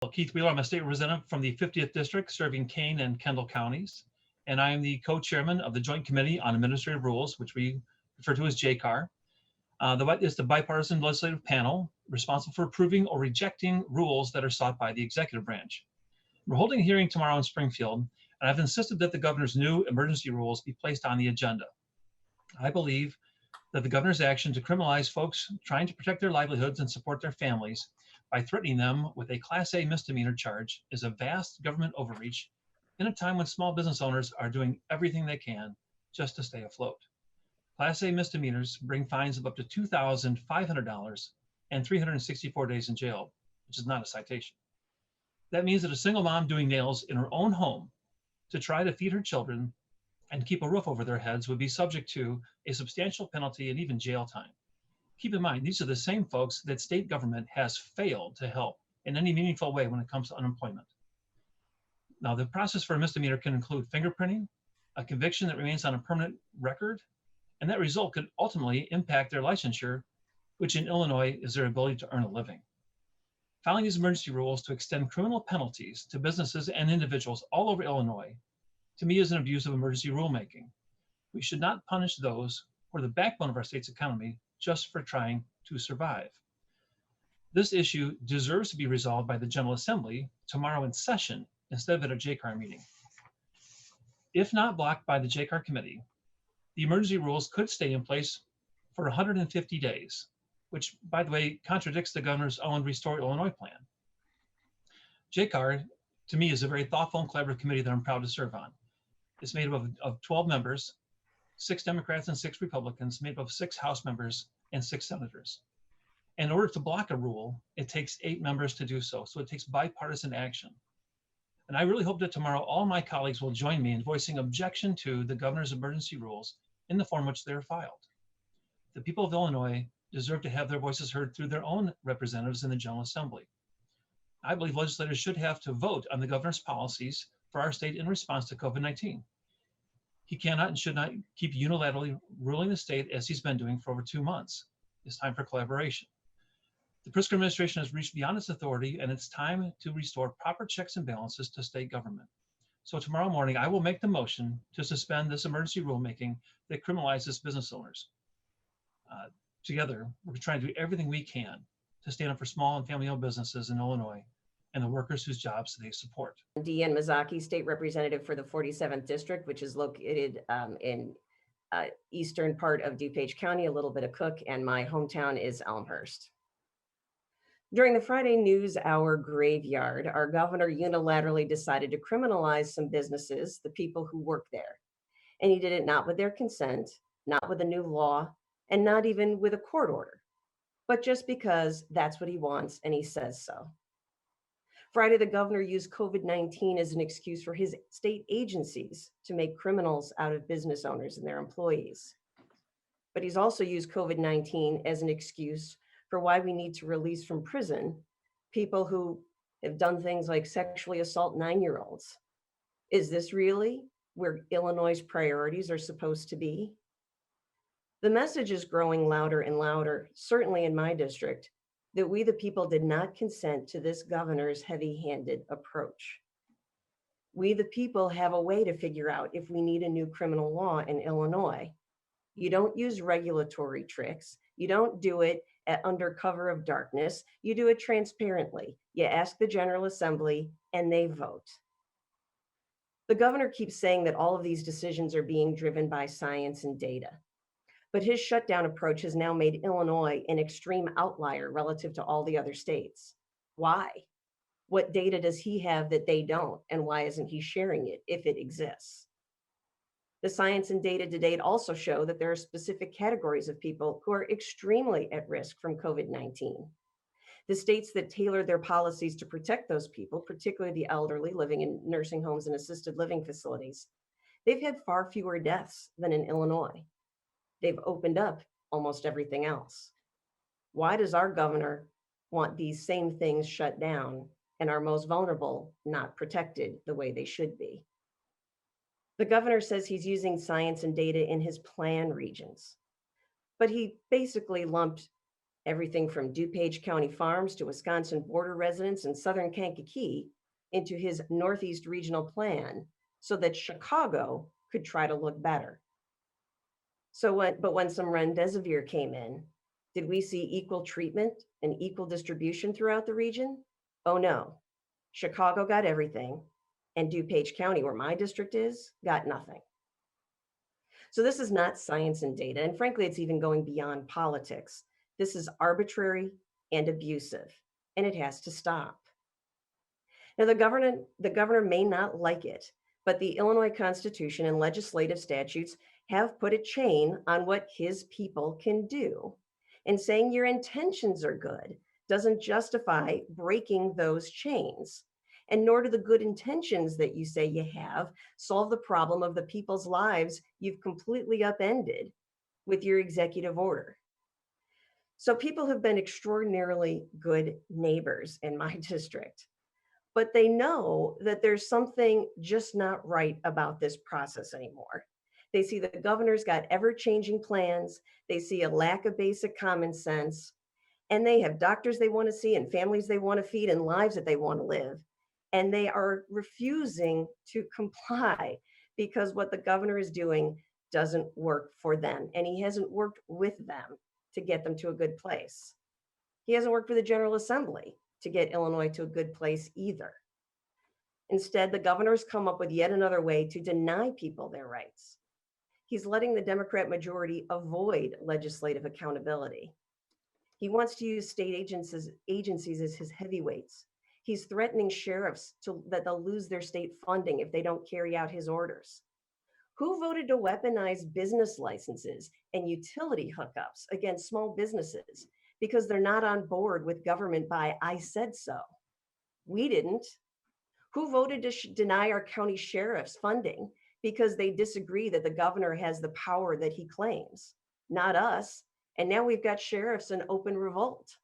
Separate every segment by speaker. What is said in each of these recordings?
Speaker 1: Well, Keith Wheeler, I'm a state representative from the 50th District serving Kane and Kendall counties. And I am the co-chairman of the Joint Committee on Administrative Rules, which we refer to as JCAR. Is the bipartisan legislative panel responsible for approving or rejecting rules that are sought by the executive branch. We're holding a hearing tomorrow in Springfield, and I've insisted that the governor's new emergency rules be placed on the agenda. I believe that the governor's action to criminalize folks trying to protect their livelihoods and support their families by threatening them with a Class A misdemeanor charge is a vast government overreach in a time when small business owners are doing everything they can just to stay afloat. Class A misdemeanors bring fines of up to $2,500 and 364 days in jail, which is not a citation. That means that a single mom doing nails in her own home to try to feed her children and keep a roof over their heads would be subject to a substantial penalty and even jail time. Keep in mind, these are the same folks that state government has failed to help in any meaningful way when it comes to unemployment. Now, the process for a misdemeanor can include fingerprinting, a conviction that remains on a permanent record, and that result could ultimately impact their licensure, which in Illinois is their ability to earn a living. Filing these emergency rules to extend criminal penalties to businesses and individuals all over Illinois, to me, is an abuse of emergency rulemaking. We should not punish those who are the backbone of our state's economy just for trying to survive. This issue deserves to be resolved by the General Assembly tomorrow in session instead of at a JCAR meeting. If not blocked by the JCAR committee, the emergency rules could stay in place for 150 days, which, by the way, contradicts the governor's own Restore Illinois plan. JCAR, to me, is a very thoughtful and collaborative committee that I'm proud to serve on. It's made up of 12 members, 6 Democrats and 6 Republicans, made up of 6 House members and 6 senators. In order to block a rule, it takes 8 members to do so. So it takes bipartisan action. And I really hope that tomorrow all my colleagues will join me in voicing objection to the governor's emergency rules in the form which they're filed. The people of Illinois deserve to have their voices heard through their own representatives in the General Assembly. I believe legislators should have to vote on the governor's policies for our state in response to COVID-19. He cannot and should not keep unilaterally ruling the state as he's been doing for over 2 months. It's time for collaboration. The Pritzker administration has reached beyond its authority, and it's time to restore proper checks and balances to state government. So tomorrow morning, I will make the motion to suspend this emergency rulemaking that criminalizes business owners. Together, we're trying to do everything we can to stand up for small and family-owned businesses in Illinois and the workers whose jobs they support.
Speaker 2: Deanne Mazzocchi, State Representative for the 47th District, which is located in eastern part of DuPage County, a little bit of Cook, and my hometown is Elmhurst. During the Friday News Hour graveyard, our governor unilaterally decided to criminalize some businesses, the people who work there. And he did it not with their consent, not with a new law, and not even with a court order, but just because that's what he wants and he says so. Friday, the governor used COVID-19 as an excuse for his state agencies to make criminals out of business owners and their employees. But he's also used COVID-19 as an excuse for why we need to release from prison people who have done things like sexually assault 9-year-olds. Is this really where Illinois' priorities are supposed to be? The message is growing louder and louder, certainly in my district, that we the people did not consent to this governor's heavy-handed approach. We the people have a way to figure out if we need a new criminal law in Illinois. You don't use regulatory tricks. You don't do it under cover of darkness. You do it transparently. You ask the General Assembly and they vote. The governor keeps saying that all of these decisions are being driven by science and data. But his shutdown approach has now made Illinois an extreme outlier relative to all the other states. Why? What data does he have that they don't? And why isn't he sharing it if it exists? The science and data to date also show that there are specific categories of people who are extremely at risk from COVID-19. The states that tailor their policies to protect those people, particularly the elderly living in nursing homes and assisted living facilities, they've had far fewer deaths than in Illinois. They've opened up almost everything else. Why does our governor want these same things shut down and our most vulnerable not protected the way they should be? The governor says he's using science and data in his plan regions, but he basically lumped everything from DuPage County farms to Wisconsin border residents and southern Kankakee into his Northeast regional plan so that Chicago could try to look better. But when some remdesivir came in, did we see equal treatment and equal distribution throughout the region? Oh no. Chicago got everything, and DuPage County, where my district is, got nothing. So this is not science and data, and frankly, it's even going beyond politics. This is arbitrary and abusive, and it has to stop. Now, the governor may not like it, but the Illinois Constitution and legislative statutes have put a chain on what his people can do. And saying your intentions are good doesn't justify breaking those chains. And nor do the good intentions that you say you have solve the problem of the people's lives you've completely upended with your executive order. So people have been extraordinarily good neighbors in my district, but they know that there's something just not right about this process anymore. They see the governor's got ever-changing plans. They see a lack of basic common sense, and they have doctors they want to see and families they want to feed and lives that they want to live. And they are refusing to comply because what the governor is doing doesn't work for them. And he hasn't worked with them to get them to a good place. He hasn't worked with the General Assembly to get Illinois to a good place either. Instead, the governor's come up with yet another way to deny people their rights. He's letting the Democrat majority avoid legislative accountability. He wants to use state agencies as his heavyweights. He's threatening sheriffs that they'll lose their state funding if they don't carry out his orders. Who voted to weaponize business licenses and utility hookups against small businesses because they're not on board with government by I said so? We didn't. Who voted to deny our county sheriffs funding because they disagree that the governor has the power that he claims? Not us. And now we've got sheriffs in open revolt.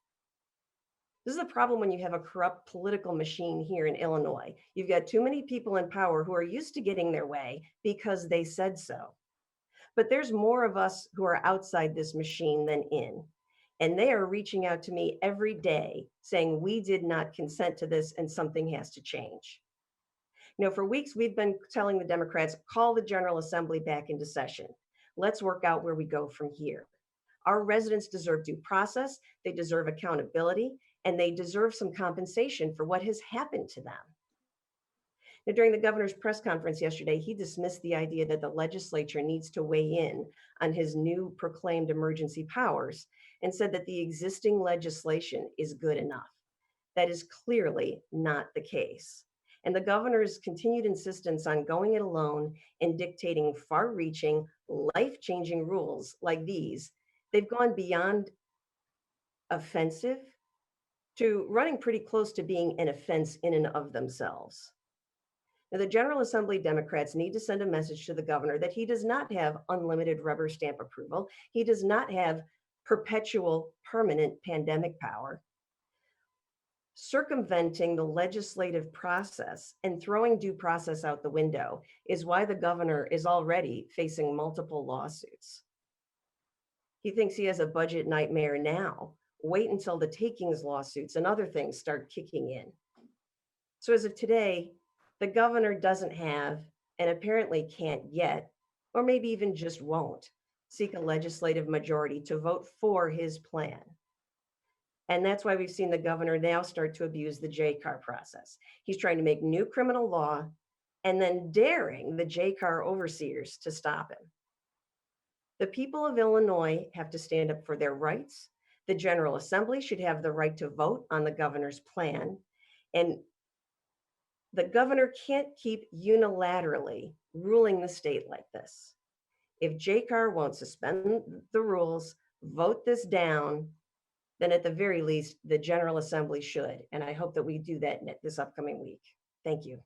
Speaker 2: This is the problem when you have a corrupt political machine here in Illinois. You've got too many people in power who are used to getting their way because they said so. But there's more of us who are outside this machine than in. And they are reaching out to me every day saying, we did not consent to this and something has to change. For weeks, we've been telling the Democrats, call the General Assembly back into session. Let's work out where we go from here. Our residents deserve due process, they deserve accountability, and they deserve some compensation for what has happened to them. Now, during the governor's press conference yesterday, he dismissed the idea that the legislature needs to weigh in on his new proclaimed emergency powers and said that the existing legislation is good enough. That is clearly not the case. And the governor's continued insistence on going it alone and dictating far-reaching, life-changing rules like these, they've gone beyond offensive to running pretty close to being an offense in and of themselves. Now, the General Assembly Democrats need to send a message to the governor that he does not have unlimited rubber stamp approval. He does not have perpetual, permanent pandemic power. Circumventing the legislative process and throwing due process out the window is why the governor is already facing multiple lawsuits. He thinks he has a budget nightmare now. Wait until the takings lawsuits and other things start kicking in. So as of today, the governor doesn't have, and apparently can't yet, or maybe even just won't, seek a legislative majority to vote for his plan. And that's why we've seen the governor now start to abuse the JCAR process. He's trying to make new criminal law and then daring the JCAR overseers to stop him. The people of Illinois have to stand up for their rights. The General Assembly should have the right to vote on the governor's plan. And the governor can't keep unilaterally ruling the state like this. If JCAR won't suspend the rules, vote this down, then at the very least, the General Assembly should. And I hope that we do that this upcoming week. Thank you.